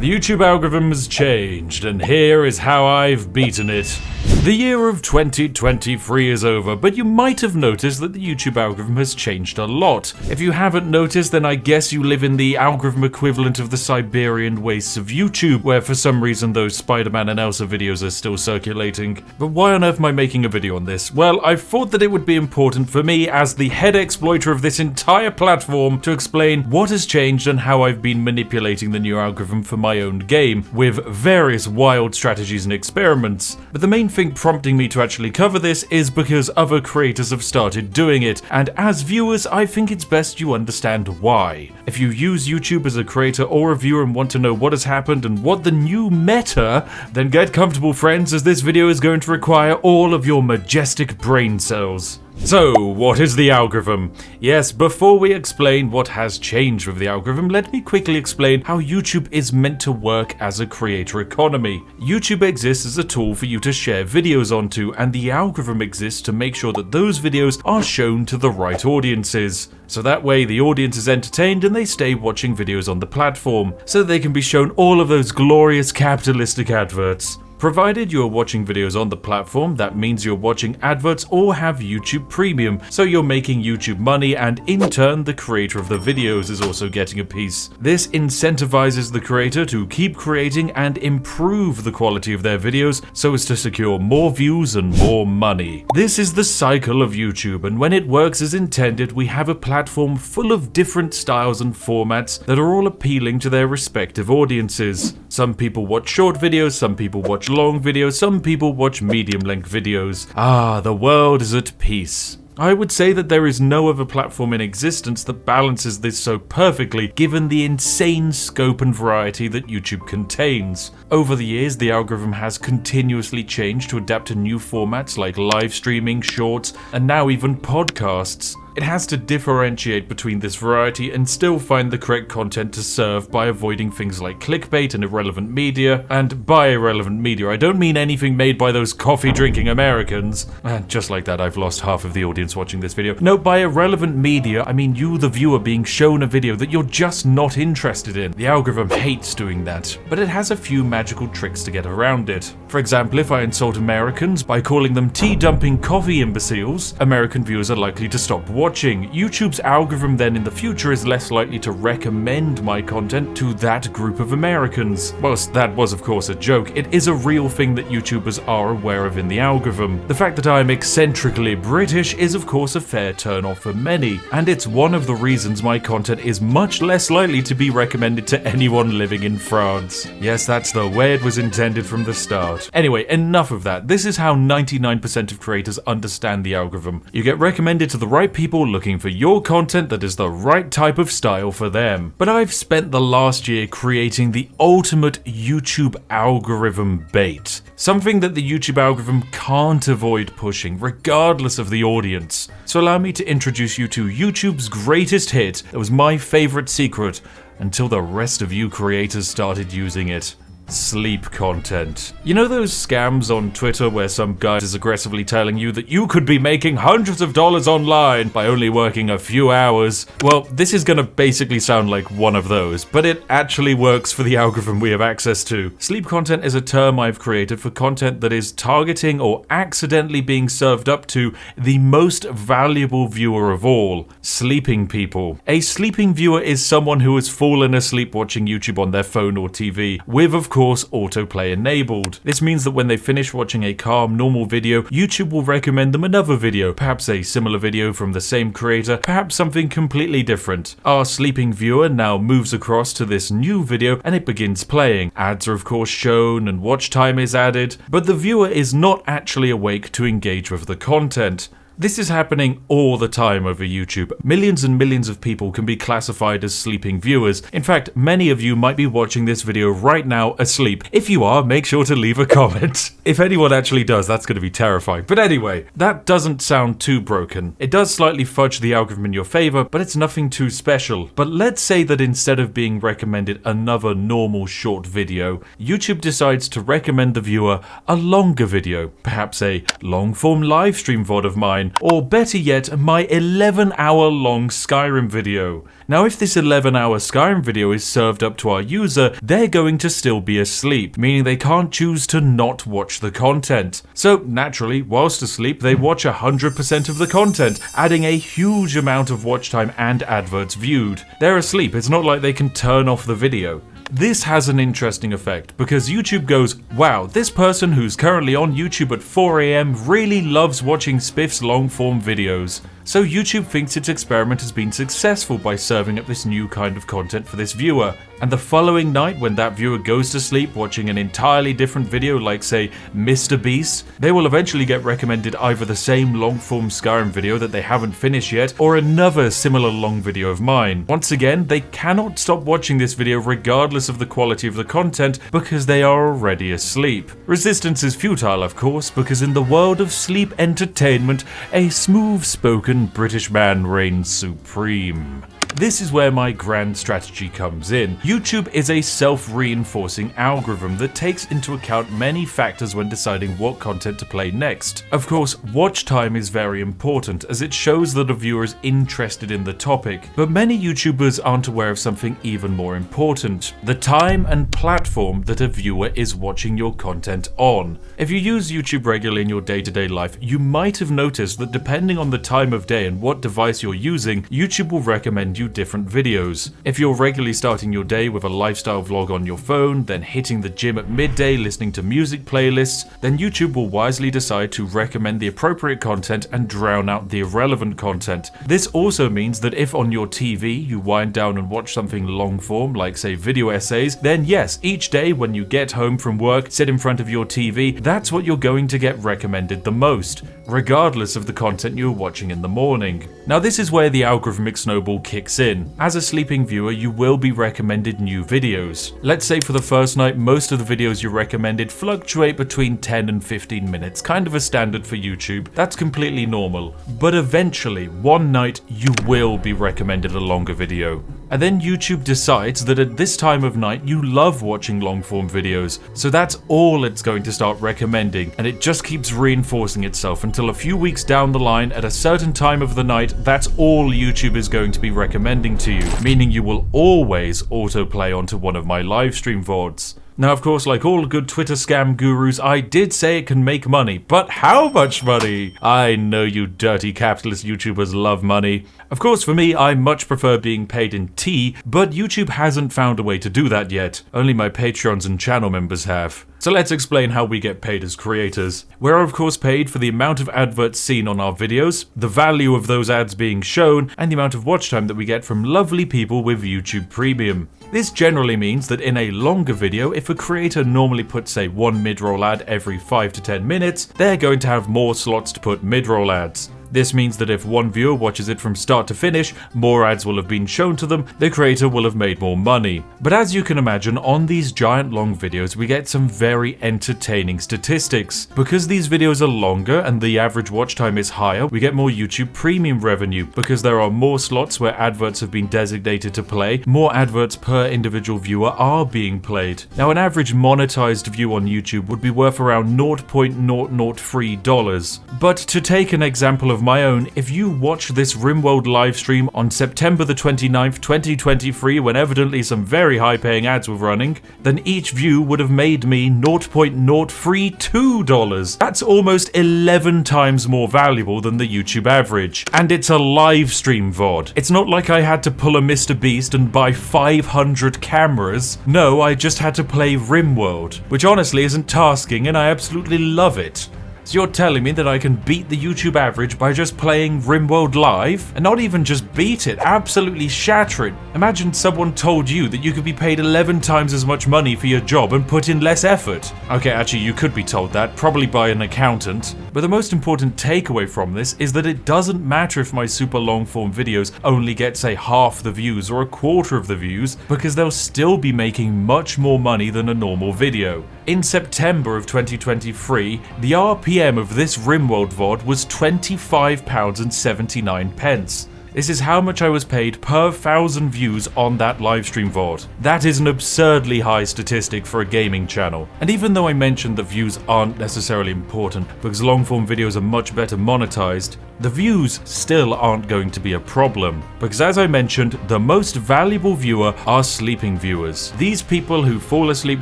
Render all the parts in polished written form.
The YouTube algorithm has changed, and here is how I've beaten it. The year of 2023 is over, but you might have noticed that the YouTube algorithm has changed a lot. If you haven't noticed, then I guess you live in the algorithm equivalent of the Siberian wastes of YouTube, where for some reason those Spider-Man and Elsa videos are still circulating. But why on earth am I making a video on this? Well, I thought that it would be important for me, as the head exploiter of this entire platform, to explain what has changed and how I've been manipulating the new algorithm for my own game, with various wild strategies and experiments. But the main thing prompting me to actually cover this is because other creators have started doing it, and as viewers, I think it's best you understand why. If you use YouTube as a creator or a viewer and want to know what has happened and what the new meta, then get comfortable, friends, as this video is going to require all of your majestic brain cells. So, what is the algorithm? Yes, before we explain what has changed with the algorithm, let me quickly explain how YouTube is meant to work as a creator economy. YouTube exists as a tool for you to share videos onto, and the algorithm exists to make sure that those videos are shown to the right audiences. So that way the audience is entertained and they stay watching videos on the platform, so they can be shown all of those glorious capitalistic adverts. Provided you are watching videos on the platform, that means you're watching adverts or have YouTube Premium, so you're making YouTube money, and in turn the creator of the videos is also getting a piece. This incentivizes the creator to keep creating and improve the quality of their videos so as to secure more views and more money. This is the cycle of YouTube, and when it works as intended, we have a platform full of different styles and formats that are all appealing to their respective audiences. Some people watch short videos, some people watch long videos, some people watch medium-length videos. Ah, the world is at peace. I would say that there is no other platform in existence that balances this so perfectly, given the insane scope and variety that YouTube contains. Over the years, the algorithm has continuously changed to adapt to new formats like live streaming, shorts, and now even podcasts. It has to differentiate between this variety and still find the correct content to serve by avoiding things like clickbait and irrelevant media. And by irrelevant media, I don't mean anything made by those coffee-drinking Americans. And just like that, I've lost half of the audience watching this video. No, by irrelevant media, I mean you, the viewer, being shown a video that you're just not interested in. The algorithm hates doing that, but it has a few magical tricks to get around it. For example, if I insult Americans by calling them tea-dumping coffee imbeciles, American viewers are likely to stop watching. YouTube's algorithm then in the future is less likely to recommend my content to that group of Americans. Whilst that was of course a joke, it is a real thing that YouTubers are aware of in the algorithm. The fact that I'm eccentrically British is of course a fair turn-off for many, and it's one of the reasons my content is much less likely to be recommended to anyone living in France. Yes, that's the way it was intended from the start. Anyway, enough of that. This is how 99% of creators understand the algorithm. You get recommended to the right people looking for your content that is the right type of style for them. But I've spent the last year creating the ultimate YouTube algorithm bait. Something that the YouTube algorithm can't avoid pushing, regardless of the audience. So allow me to introduce you to YouTube's greatest hit that was my favorite secret until the rest of you creators started using it. Sleep content. You know those scams on Twitter where some guy is aggressively telling you that you could be making hundreds of dollars online by only working a few hours? Well, this is gonna basically sound like one of those, but it actually works for the algorithm we have access to. Sleep content is a term I've created for content that is targeting or accidentally being served up to the most valuable viewer of all, sleeping people. A sleeping viewer is someone who has fallen asleep watching YouTube on their phone or TV, with of course autoplay enabled. This means that when they finish watching a calm, normal video, YouTube will recommend them another video, perhaps a similar video from the same creator, perhaps something completely different. Our sleeping viewer now moves across to this new video and it begins playing. Ads are of course shown and watch time is added, but the viewer is not actually awake to engage with the content. This is happening all the time over YouTube. Millions and millions of people can be classified as sleeping viewers. In fact, many of you might be watching this video right now asleep. If you are, make sure to leave a comment. If anyone actually does, that's going to be terrifying. But anyway, that doesn't sound too broken. It does slightly fudge the algorithm in your favor, but it's nothing too special. But let's say that instead of being recommended another normal short video, YouTube decides to recommend the viewer a longer video, perhaps a long-form live stream VOD of mine, mine, or better yet, my 11-hour long Skyrim video. Now if this 11-hour Skyrim video is served up to our user, they're going to still be asleep, meaning they can't choose to not watch the content. So naturally, whilst asleep, they watch 100% of the content, adding a huge amount of watch time and adverts viewed. They're asleep, it's not like they can turn off the video. This has an interesting effect because YouTube goes, wow, this person who's currently on YouTube at 4 AM really loves watching Spiff's long form videos. So YouTube thinks its experiment has been successful by serving up this new kind of content for this viewer. And the following night, when that viewer goes to sleep watching an entirely different video like say Mr. Beast, they will eventually get recommended either the same long form Skyrim video that they haven't finished yet, or another similar long video of mine. Once again, they cannot stop watching this video regardless of the quality of the content because they are already asleep. Resistance is futile, of course, because in the world of sleep entertainment, a smooth-spoken British man reigns supreme. This is where my grand strategy comes in. YouTube is a self-reinforcing algorithm that takes into account many factors when deciding what content to play next. Of course, watch time is very important as it shows that a viewer is interested in the topic, but many YouTubers aren't aware of something even more important: the time and platform that a viewer is watching your content on. If you use YouTube regularly in your day-to-day life, you might have noticed that depending on the time of day and what device you're using, YouTube will recommend you different videos. If you're regularly starting your day with a lifestyle vlog on your phone, then hitting the gym at midday listening to music playlists, then YouTube will wisely decide to recommend the appropriate content and drown out the irrelevant content. This also means that if on your TV you wind down and watch something long form, like say video essays, then yes, each day when you get home from work, sit in front of your TV, that's what you're going to get recommended the most, regardless of the content you're watching in the morning. Now this is where the algorithmic snowball kicks in. As a sleeping viewer, you will be recommended new videos. Let's say for the first night, most of the videos you're recommended fluctuate between 10 and 15 minutes, kind of a standard for YouTube. That's completely normal. But eventually, one night, you will be recommended a longer video. And then YouTube decides that at this time of night you love watching long form videos, so that's all it's going to start recommending, and it just keeps reinforcing itself until a few weeks down the line at a certain time of the night, that's all YouTube is going to be recommending to you, meaning you will always autoplay onto one of my livestream VODs. Now, of course, like all good Twitter scam gurus, I did say it can make money, but how much money? I know you dirty capitalist YouTubers love money. Of course, for me, I much prefer being paid in tea, but YouTube hasn't found a way to do that yet. Only my Patreons and channel members have. So let's explain how we get paid as creators. We're of course paid for the amount of adverts seen on our videos, the value of those ads being shown, and the amount of watch time that we get from lovely people with YouTube Premium. This generally means that in a longer video, if a creator normally puts say one mid-roll ad every 5 to 10 minutes, they're going to have more slots to put mid-roll ads. This means that if one viewer watches it from start to finish, more ads will have been shown to them, the creator will have made more money. But as you can imagine, on these giant long videos we get some very entertaining statistics. Because these videos are longer and the average watch time is higher, we get more YouTube Premium revenue. Because there are more slots where adverts have been designated to play, more adverts per individual viewer are being played. Now an average monetized view on YouTube would be worth around $0.003. But to take an example of my own, if you watch this RimWorld livestream on September the 29th, 2023, when evidently some very high-paying ads were running, then each view would have made me $0.032. That's almost 11 times more valuable than the YouTube average. And it's a live stream VOD. It's not like I had to pull a Mr. Beast and buy 500 cameras. No, I just had to play RimWorld, which honestly isn't tasking and I absolutely love it. So you're telling me that I can beat the YouTube average by just playing RimWorld live? And not even just beat it, absolutely shatter it. Imagine someone told you that you could be paid 11 times as much money for your job and put in less effort. Okay, actually you could be told that, probably by an accountant. But the most important takeaway from this is that it doesn't matter if my super long form videos only get say half the views or a quarter of the views, because they'll still be making much more money than a normal video. In September of 2023, the RPM of this RimWorld VOD was £25.79. This is how much I was paid per 1,000 views on that livestream VOD. That is an absurdly high statistic for a gaming channel. And even though I mentioned that views aren't necessarily important because long-form videos are much better monetized, the views still aren't going to be a problem, because as I mentioned, the most valuable viewer are sleeping viewers. These people who fall asleep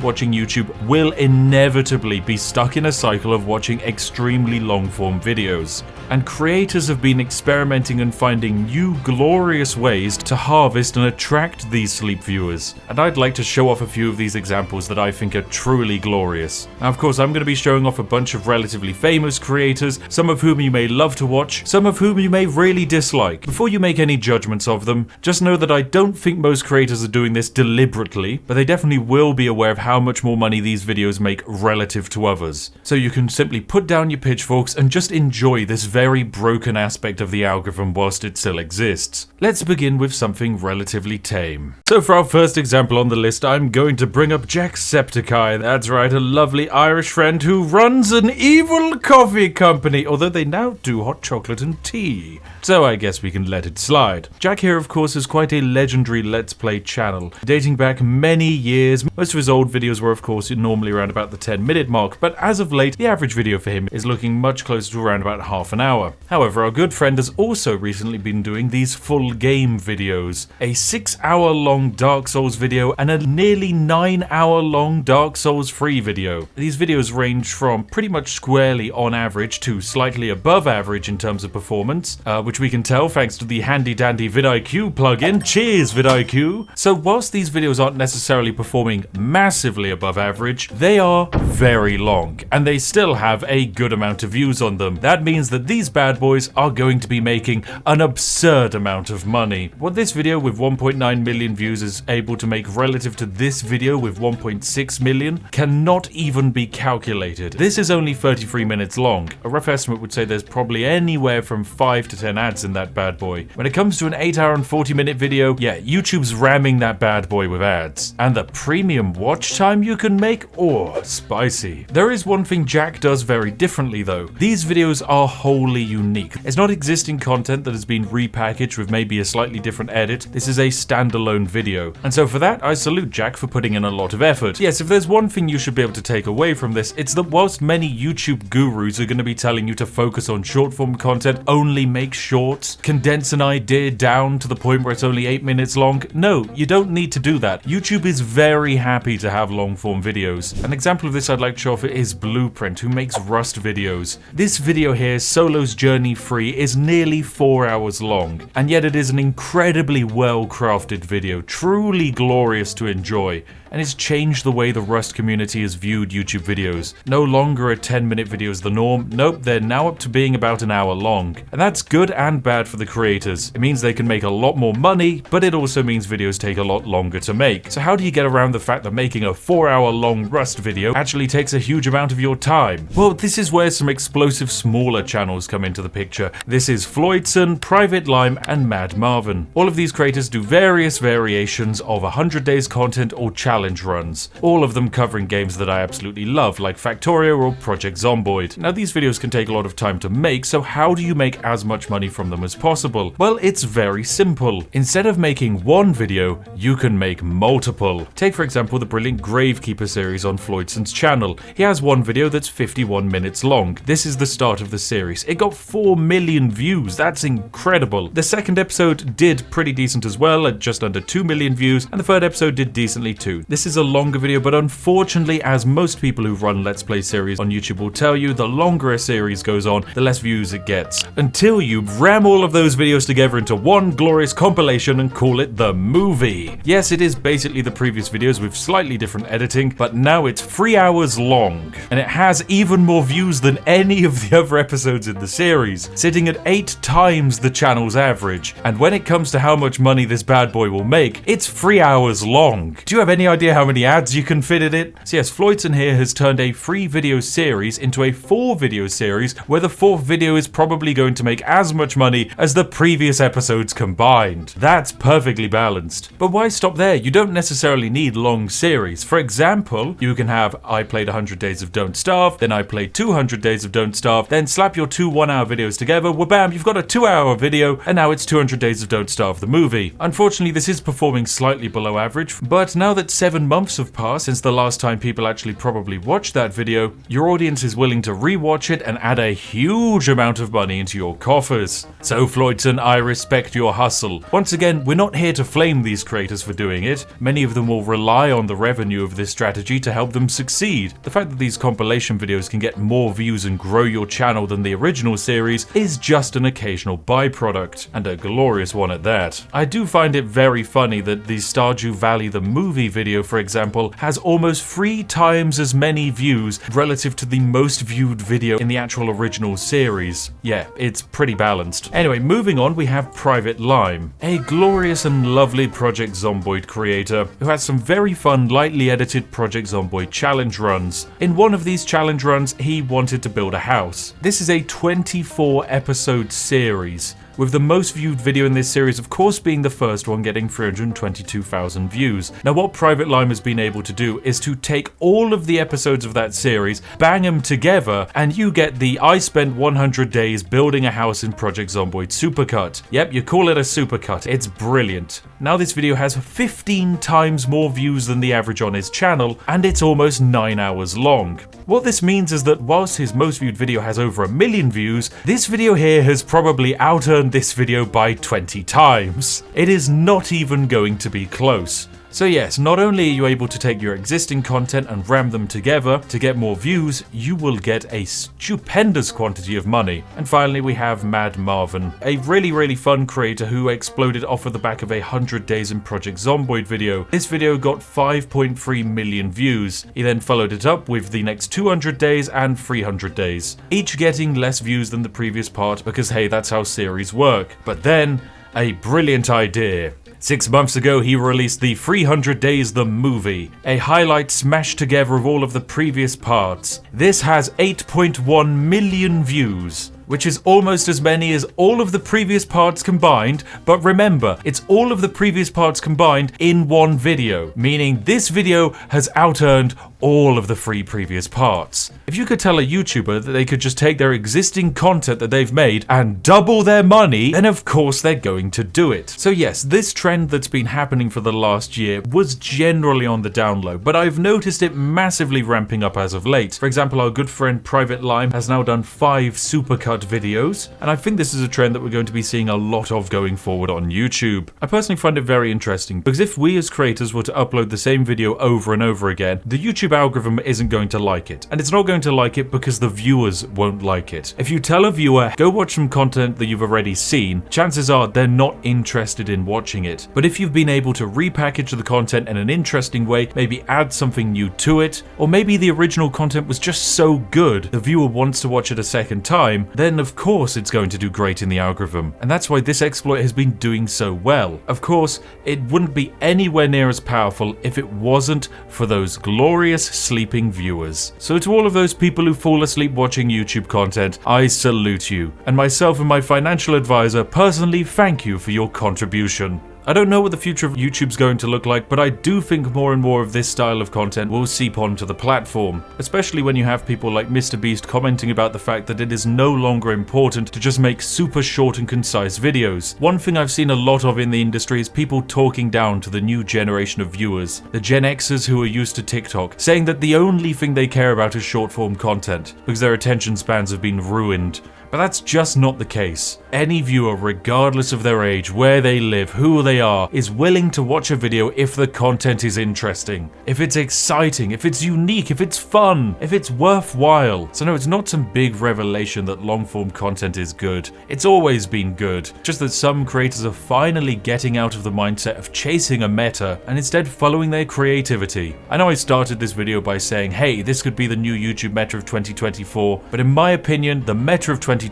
watching YouTube will inevitably be stuck in a cycle of watching extremely long-form videos. And creators have been experimenting and finding new glorious ways to harvest and attract these sleep viewers. And I'd like to show off a few of these examples that I think are truly glorious. Now, of course, I'm going to be showing off a bunch of relatively famous creators, some of whom you may love to watch, some of whom you may really dislike. Before you make any judgments of them, just know that I don't think most creators are doing this deliberately, but they definitely will be aware of how much more money these videos make relative to others. So you can simply put down your pitchforks and just enjoy this very broken aspect of the algorithm whilst it still exists. Let's begin with something relatively tame. So for our first example on the list, I'm going to bring up Jacksepticeye. That's right, a lovely Irish friend who runs an evil coffee company, although they now do hot chocolate and tea. So I guess we can let it slide. Jack here, of course, is quite a legendary Let's Play channel, dating back many years. Most of his old videos were, of course, normally around about the 10-minute mark, but as of late, the average video for him is looking much closer to around about half an hour. However, our good friend has also recently been doing these full game videos. A 6-hour-long Dark Souls video and a nearly 9-hour-long Dark Souls 3 video. These videos range from pretty much squarely on average to slightly above average in terms of performance, which we can tell thanks to the handy-dandy vidiq plugin. Cheers, vidiq! So whilst these videos aren't necessarily performing massively above average, they are very long, and they still have a good amount of views on them. That means that these bad boys are going to be making an absurd amount of money. What this video with 1.9 million views is able to make relative to this video with 1.6 million cannot even be calculated. This is only 33 minutes long. A rough estimate would say there's probably anywhere from 5 to 10 ads in that bad boy. When it comes to an 8-hour and 40-minute video, yeah, YouTube's ramming that bad boy with ads. And the premium watch time you can make? Oh, spicy. There is one thing Jack does very differently though. These videos are wholly unique. It's not existing content that has been repackaged with maybe a slightly different edit. This is a standalone video. And so for that, I salute Jack for putting in a lot of effort. Yes, if there's one thing you should be able to take away from this, it's that whilst many YouTube gurus are going to be telling you to focus on short form content, only make shorts, condense an idea down to the point where it's only 8 minutes long, no, you don't need to do that. YouTube is very happy to have long form videos. An example of this I'd like to show off is Blueprint, who makes Rust videos. This video here, Solo's Journey Free, is nearly 4 hours long, and yet it is an incredibly well crafted video, truly glorious to enjoy. And it's changed the way the Rust community has viewed YouTube videos. No longer are 10-minute videos the norm, nope, they're now up to being about an hour long. And that's good and bad for the creators. It means they can make a lot more money, but it also means videos take a lot longer to make. So how do you get around the fact that making a 4-hour long Rust video actually takes a huge amount of your time? Well, this is where some explosive smaller channels come into the picture. This is Floydson, Private Lime, and Mad Marvin. All of these creators do various variations of 100 days content or challenge runs, all of them covering games that I absolutely love, like Factorio or Project Zomboid. Now, these videos can take a lot of time to make, so how do you make as much money from them as possible? Well, it's very simple. Instead of making one video, you can make multiple. Take, for example, the brilliant Gravekeeper series on Floydson's channel. He has one video that's 51 minutes long. This is the start of the series. It got 4 million views. That's incredible. The second episode did pretty decent as well, at just under 2 million views, and the third episode did decently too. This is a longer video, but unfortunately, as most people who run Let's Play series on YouTube will tell you, the longer a series goes on, the less views it gets. Until you ram all of those videos together into one glorious compilation and call it the movie. Yes, it is basically the previous videos with slightly different editing, but now it's 3 hours long, and it has even more views than any of the other episodes in the series, sitting at 8 times the channel's average. And when it comes to how much money this bad boy will make, it's 3 hours long. Do you have any idea how many ads you can fit in it? So yes, Floydson here has turned a 3-video series into a 4-video series, where the 4th video is probably going to make as much money as the previous episodes combined. That's perfectly balanced. But why stop there? You don't necessarily need long series. For example, you can have I played 100 days of Don't Starve, then I played 200 days of Don't Starve, then slap your 2 1-hour videos together, well bam, you've got a 2-hour video, and now it's 200 Days of Don't Starve the movie. Unfortunately, this is performing slightly below average, but now that 7 months have passed since the last time people actually probably watched that video, your audience is willing to rewatch it and add a huge amount of money into your coffers. So Floydson, I respect your hustle. Once again, we're not here to flame these creators for doing it. Many of them will rely on the revenue of this strategy to help them succeed. The fact that these compilation videos can get more views and grow your channel than the original series is just an occasional byproduct, and a glorious one at that. I do find it very funny that the Stardew Valley the movie video, for example, has almost 3 times as many views relative to the most viewed video in the actual original series. Yeah, it's pretty balanced. Anyway, moving on, we have Private Lime, a glorious and lovely Project Zomboid creator who has some very fun, lightly edited Project Zomboid challenge runs. In one of these challenge runs, he wanted to build a house. This is a 24 episode series, with the most viewed video in this series of course being the first one, getting 322,000 views. Now what Private Lime has been able to do is to take all of the episodes of that series, bang them together, and you get the I spent 100 days building a house in Project Zomboid supercut. Yep, you call it a supercut. It's brilliant. Now this video has 15 times more views than the average on his channel, and it's almost 9 hours long. What this means is that whilst his most viewed video has over 1 million views, this video here has probably out-earned this video by 20 times. It is not even going to be close. So yes, not only are you able to take your existing content and ram them together to get more views, you will get a stupendous quantity of money. And finally we have Mad Marvin, a really fun creator who exploded off of the back of a 100 Days in Project Zomboid video. This video got 5.3 million views. He then followed it up with the next 200 Days and 300 Days, each getting less views than the previous part because hey, that's how series work. But then, a brilliant idea. 6 months ago, he released the 300 Days the Movie, a highlight smashed together of all of the previous parts. This has 8.1 million views, which is almost as many as all of the previous parts combined, but remember, it's all of the previous parts combined in one video, meaning this video has out-earned all of the 3 previous parts. If you could tell a YouTuber that they could just take their existing content that they've made and double their money, then of course they're going to do it. So yes, this trend that's been happening for the last year was generally on the down low, but I've noticed it massively ramping up as of late. For example, our good friend Private Lime has now done 5 supercut videos, and I think this is a trend that we're going to be seeing a lot of going forward on YouTube. I personally find it very interesting, because if we as creators were to upload the same video over and over again, the YouTube algorithm isn't going to like it, and it's not going to like it because the viewers won't like it. If you tell a viewer, go watch some content that you've already seen, chances are they're not interested in watching it. But if you've been able to repackage the content in an interesting way, maybe add something new to it, or maybe the original content was just so good the viewer wants to watch it a second time, then of course it's going to do great in the algorithm. And that's why this exploit has been doing so well. Of course, it wouldn't be anywhere near as powerful if it wasn't for those glorious sleeping viewers. So to all of those people who fall asleep watching YouTube content, I salute you. And myself and my financial advisor personally thank you for your contribution. I don't know what the future of YouTube's going to look like, but I do think more and more of this style of content will seep onto the platform, especially when you have people like MrBeast commenting about the fact that it is no longer important to just make super short and concise videos. One thing I've seen a lot of in the industry is people talking down to the new generation of viewers, the Gen Xers who are used to TikTok, saying that the only thing they care about is short form content, because their attention spans have been ruined. But that's just not the case. Any viewer, regardless of their age, where they live, who they are, is willing to watch a video if the content is interesting, if it's exciting, if it's unique, if it's fun, if it's worthwhile. So no, it's not some big revelation that long-form content is good. It's always been good, just that some creators are finally getting out of the mindset of chasing a meta and instead following their creativity. I know I started this video by saying, hey, this could be the new YouTube meta of 2024, but in my opinion, the meta of 2024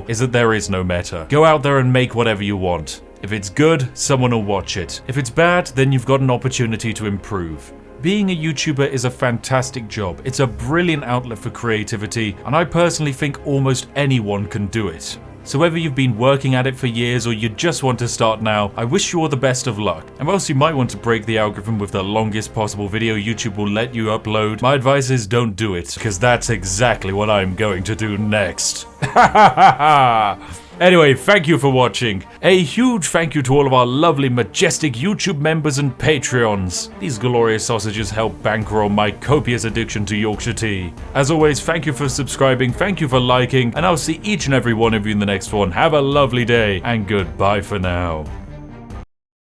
is that there is no meta. Go out there and make whatever you want. If it's good, someone will watch it. If it's bad, then you've got an opportunity to improve. Being a YouTuber is a fantastic job. It's a brilliant outlet for creativity, and I personally think almost anyone can do it. So whether you've been working at it for years or you just want to start now, I wish you all the best of luck. And whilst you might want to break the algorithm with the longest possible video YouTube will let you upload, my advice is don't do it, because that's exactly what I'm going to do next. Anyway, thank you for watching. A huge thank you to all of our lovely, majestic YouTube members and Patreons. These glorious sausages help bankroll my copious addiction to Yorkshire tea. As always, thank you for subscribing, thank you for liking, and I'll see each and every one of you in the next one. Have a lovely day, and goodbye for now.